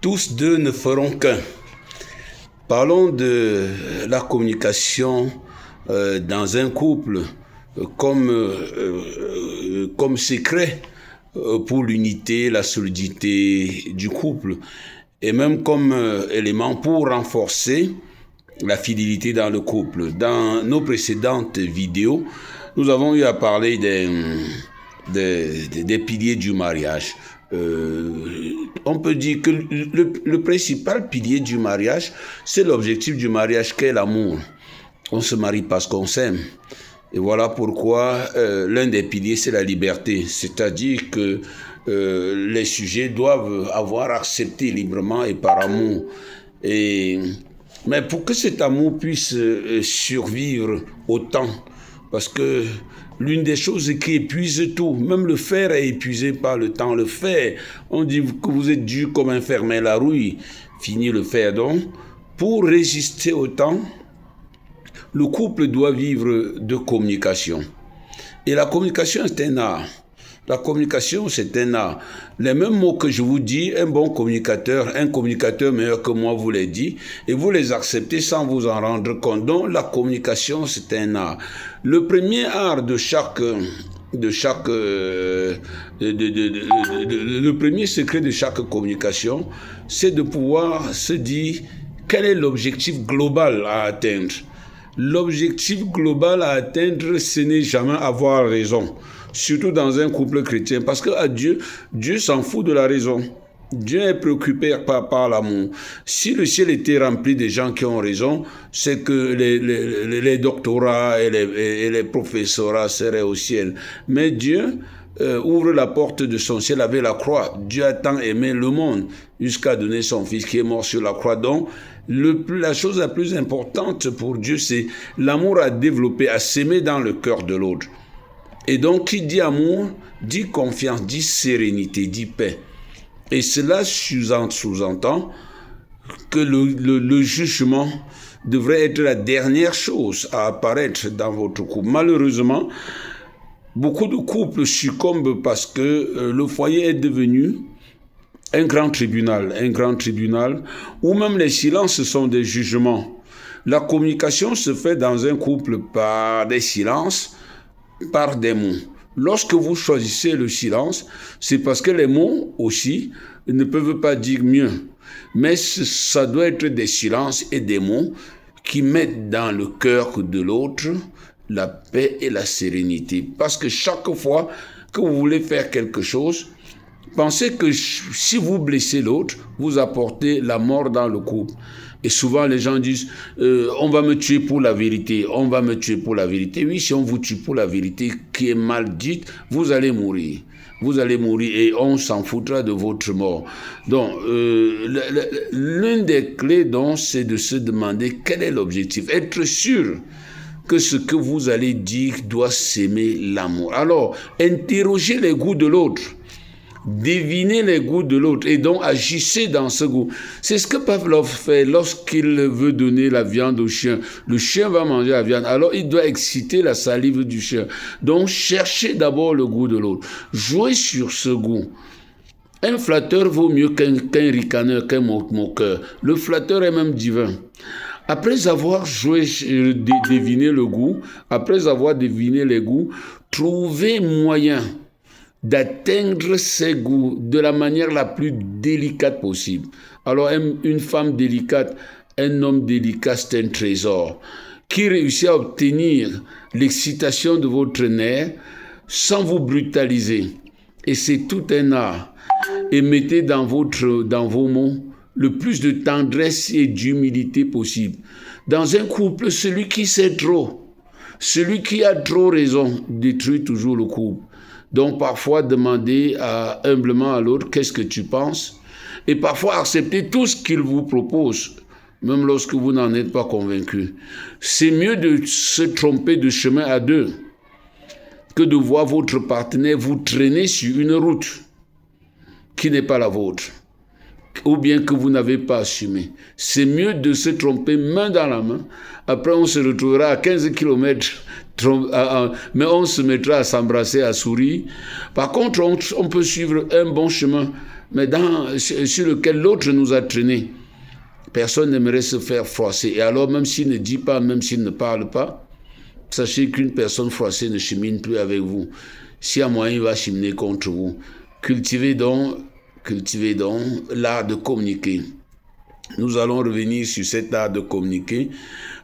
Tous deux ne feront qu'un. Parlons de la communication dans un couple comme secret pour l'unité, la solidité du couple et même comme élément pour renforcer la fidélité dans le couple. Dans nos précédentes vidéos, nous avons eu à parler des piliers du mariage. On peut dire que le principal pilier du mariage, c'est l'objectif du mariage qu'est l'amour. On se marie parce qu'on s'aime. Et voilà pourquoi l'un des piliers, c'est la liberté. C'est-à-dire que les sujets doivent avoir accepté librement et par amour. Mais pour que cet amour puisse survivre au temps, parce que l'une des choses qui épuise tout, même le fer est épuisé par le temps. Le fer, on dit que vous êtes dur comme un fer, mais la rouille finit le fer. Donc, pour résister au temps, le couple doit vivre de communication. Et la communication, c'est un art. La communication, c'est un art. Les mêmes mots que je vous dis, un communicateur meilleur que moi vous les dit, et vous les acceptez sans vous en rendre compte. Donc, la communication, c'est un art. Le premier art le premier secret de chaque communication, c'est de pouvoir se dire quel est l'objectif global à atteindre. L'objectif global à atteindre, ce n'est jamais avoir raison. Surtout dans un couple chrétien, parce que à Dieu s'en fout de la raison. Dieu est préoccupé par l'amour. Si le ciel était rempli de gens qui ont raison, c'est que les doctorats et les professorats seraient au ciel. Mais Dieu ouvre la porte de son ciel avec la croix. Dieu a tant aimé le monde jusqu'à donner son fils qui est mort sur la croix. Donc, la chose la plus importante pour Dieu, c'est l'amour à développer, à s'aimer dans le cœur de l'autre. Et donc, qui dit amour, dit confiance, dit sérénité, dit paix. Et cela sous-entend que le jugement devrait être la dernière chose à apparaître dans votre couple. Malheureusement, beaucoup de couples succombent parce que le foyer est devenu un grand tribunal où même les silences sont des jugements. La communication se fait dans un couple par des silences, par des mots. Lorsque vous choisissez le silence, c'est parce que les mots aussi ne peuvent pas dire mieux. Mais ça doit être des silences et des mots qui mettent dans le cœur de l'autre la paix et la sérénité. Parce que chaque fois que vous voulez faire quelque chose, pensez que si vous blessez l'autre, vous apportez la mort dans le couple. Et souvent, les gens disent on va me tuer pour la vérité, on va me tuer pour la vérité. Oui, si on vous tue pour la vérité qui est mal dite, vous allez mourir. Vous allez mourir et on s'en foutra de votre mort. Donc, l'une des clés, donc, c'est de se demander quel est l'objectif. Être sûr que ce que vous allez dire doit s'aimer l'amour. Alors, interrogez les goûts de l'autre. Devinez les goûts de l'autre et donc agissez dans ce goût. C'est ce que Pavlov fait lorsqu'il veut donner la viande au chien. Le chien va manger la viande, alors il doit exciter la salive du chien. Donc cherchez d'abord le goût de l'autre. Jouez sur ce goût. Un flatteur vaut mieux qu'un ricaneur, qu'un moqueur. Le flatteur est même divin. Après avoir deviné le goût, après avoir deviné les goûts, trouvez moyen d'atteindre ces goûts de la manière la plus délicate possible. Alors, une femme délicate, un homme délicat, c'est un trésor qui réussit à obtenir l'excitation de votre nerf sans vous brutaliser. Et c'est tout un art. Et mettez dans vos mots le plus de tendresse et d'humilité possible. Dans un couple, celui qui sait trop, celui qui a trop raison, détruit toujours le couple. Donc parfois demander humblement à l'autre qu'est-ce que tu penses et parfois accepter tout ce qu'il vous propose, même lorsque vous n'en êtes pas convaincu. C'est mieux de se tromper de chemin à deux que de voir votre partenaire vous traîner sur une route qui n'est pas la vôtre ou bien que vous n'avez pas assumé. C'est mieux de se tromper main dans la main. Après, on se retrouvera à 15 km mais on se mettra à s'embrasser, à sourire. Par contre, on peut suivre un bon chemin, mais sur lequel l'autre nous a traînés. Personne n'aimerait se faire froisser. Et alors, même s'il ne dit pas, même s'il ne parle pas, sachez qu'une personne froissée ne chemine plus avec vous. Si à moyen, il va cheminer contre vous. Cultivez donc l'art de communiquer. Nous allons revenir sur cet art de communiquer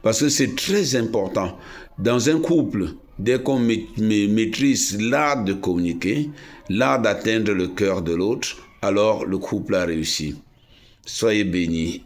parce que c'est très important. Dans un couple, dès qu'on maîtrise l'art de communiquer, l'art d'atteindre le cœur de l'autre, alors le couple a réussi. Soyez bénis.